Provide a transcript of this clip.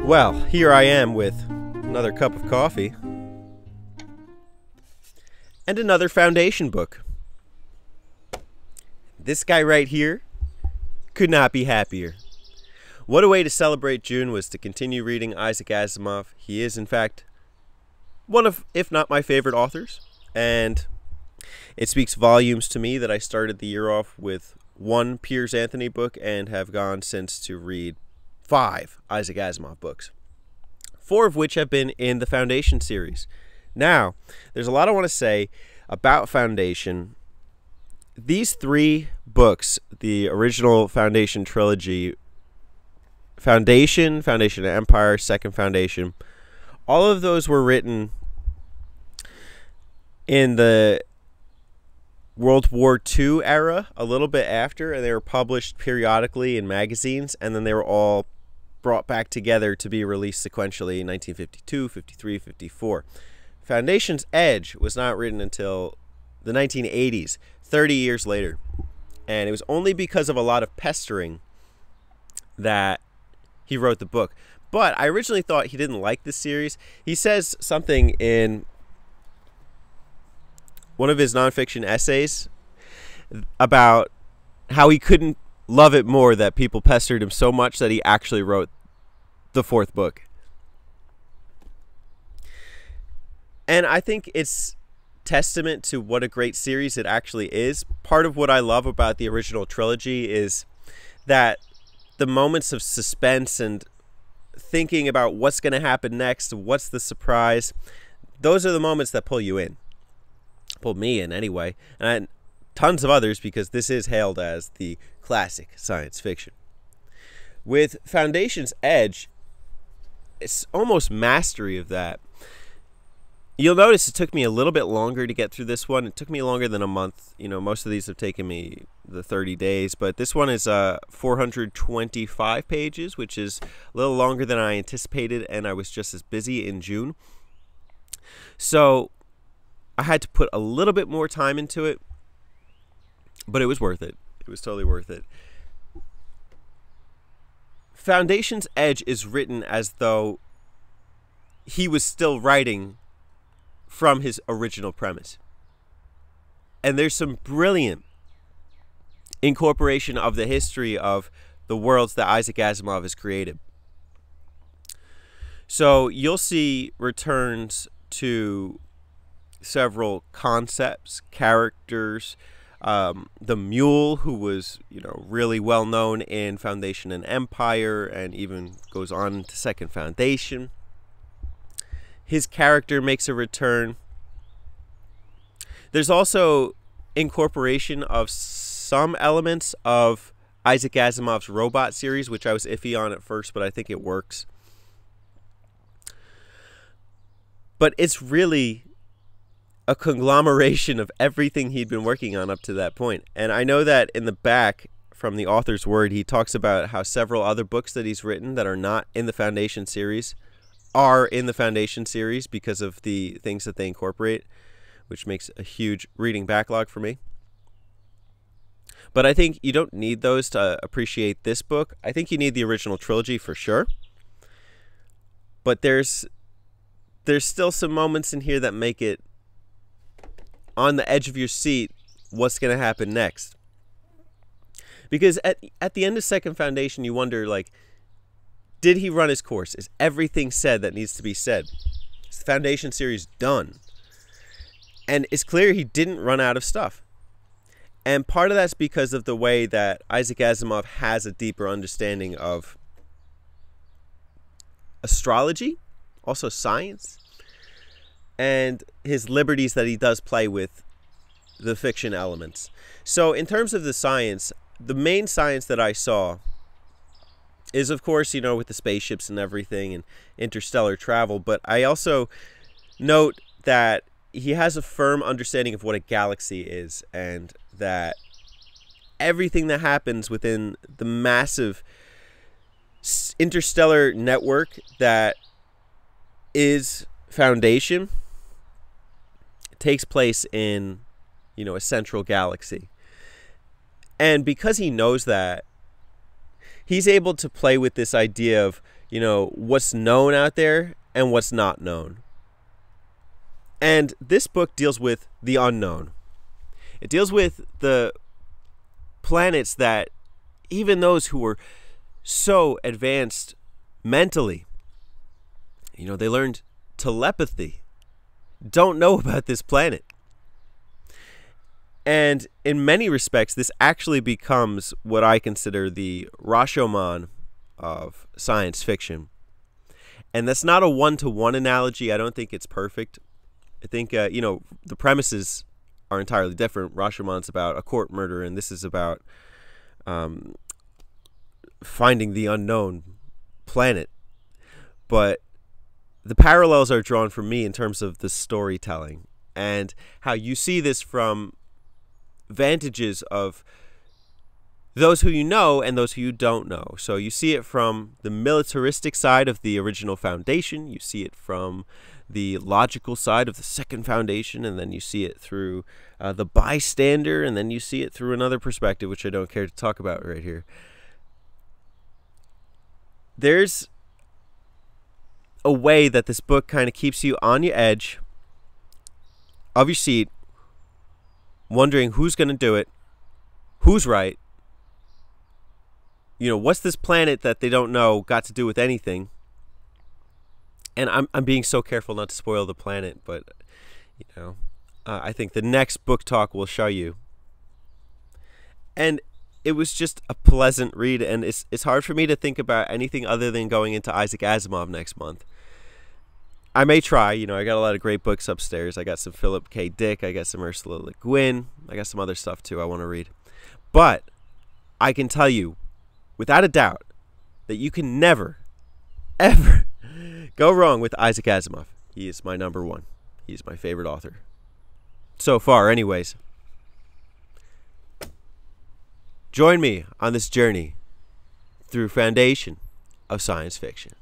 Well, here I am with another cup of coffee and another Foundation book. This guy right here could not be happier. What a way to celebrate June was to continue reading Isaac Asimov. He is, in fact, one of, if not my favorite authors, and it speaks volumes to me that I started the year off with one Piers Anthony book and have gone since to read 5 Isaac Asimov books, 4 of which have been in the Foundation series. Now, there's a lot I want to say about Foundation. These 3 books, the original Foundation trilogy, Foundation of Empire, Second Foundation, all of those were written in the World War II era, a little bit after, and they were published periodically in magazines, and then they were all brought back together to be released sequentially in 1952, 53, 54. Foundation's Edge was not written until the 1980s, 30 years later, and it was only because of a lot of pestering that he wrote the book. But I originally thought he didn't like this series. He says something in one of his nonfiction essays about how he couldn't love it more that people pestered him so much that he actually wrote the 4th book. And I think it's testament to what a great series it actually is. Part of what I love about the original trilogy is that the moments of suspense and thinking about what's going to happen next, what's the surprise, those are the moments that pull you in. Pulled me in anyway, and tons of others, because this is hailed as the classic science fiction. With Foundation's Edge, it's almost mastery of that. You'll notice it took me a little bit longer to get through this one. It took me longer than a month. You know, most of these have taken me the 30 days, but this one is 425 pages, which is a little longer than I anticipated, and I was just as busy in June. So I had to put a little bit more time into it, but it was worth it. It was totally worth it. Foundation's Edge is written as though he was still writing from his original premise. And there's some brilliant incorporation of the history of the worlds that Isaac Asimov has created. So you'll see returns to several concepts, characters, the mule, who was, really well known in Foundation and Empire, and even goes on to Second Foundation. His character makes a return. There's also incorporation of some elements of Isaac Asimov's robot series, which I was iffy on at first, but I think it works. But it's really a conglomeration of everything he'd been working on up to that point. And I know that in the back, from the author's word, he talks about how several other books that he's written that are not in the Foundation series are in the Foundation series because of the things that they incorporate, which makes a huge reading backlog for me. But I think you don't need those to appreciate this book. I think you need the original trilogy for sure. But there's still some moments in here that make it on the edge of your seat what's going to happen next. Because at the end of Second Foundation, you wonder, did he run his course? Is everything said that needs to be said? Is the Foundation series done? And it's clear he didn't run out of stuff. And part of that's because of the way that Isaac Asimov has a deeper understanding of astrology, also science, and his liberties that he does play with the fiction elements. So in terms of the science, the main science that I saw is, of course, with the spaceships and everything and interstellar travel. But I also note that he has a firm understanding of what a galaxy is, and that everything that happens within the massive interstellar network that is Foundation takes place in, a central galaxy. And because he knows that, he's able to play with this idea of, what's known out there and what's not known. And this book deals with the unknown. It deals with the planets that even those who were so advanced mentally, they learned telepathy, don't know about this planet. And in many respects, this actually becomes what I consider the Rashomon of science fiction. And that's not a one-to-one analogy. I don't think it's perfect. I think, the premises are entirely different. Rashomon's about a court murder, and this is about finding the unknown planet. But the parallels are drawn for me in terms of the storytelling and how you see this from vantages of those who you know and those who you don't know. So you see it from the militaristic side of the original Foundation, you see it from the logical side of the second Foundation, and then you see it through the bystander, and then you see it through another perspective, which I don't care to talk about right here. There's a way that this book kind of keeps you on your edge of your seat, wondering who's going to do it, who's right, what's this planet that they don't know got to do with anything. And I'm being so careful not to spoil the planet, but I think the next book talk will show you. And it was just a pleasant read, and it's hard for me to think about anything other than going into Isaac Asimov next month. I may try. I got a lot of great books upstairs. I got some Philip K. Dick. I got some Ursula Le Guin. I got some other stuff too I want to read. But I can tell you, without a doubt, that you can never, ever go wrong with Isaac Asimov. He is my number one. He's my favorite author. So far, anyways. Join me on this journey through Foundation of Science Fiction.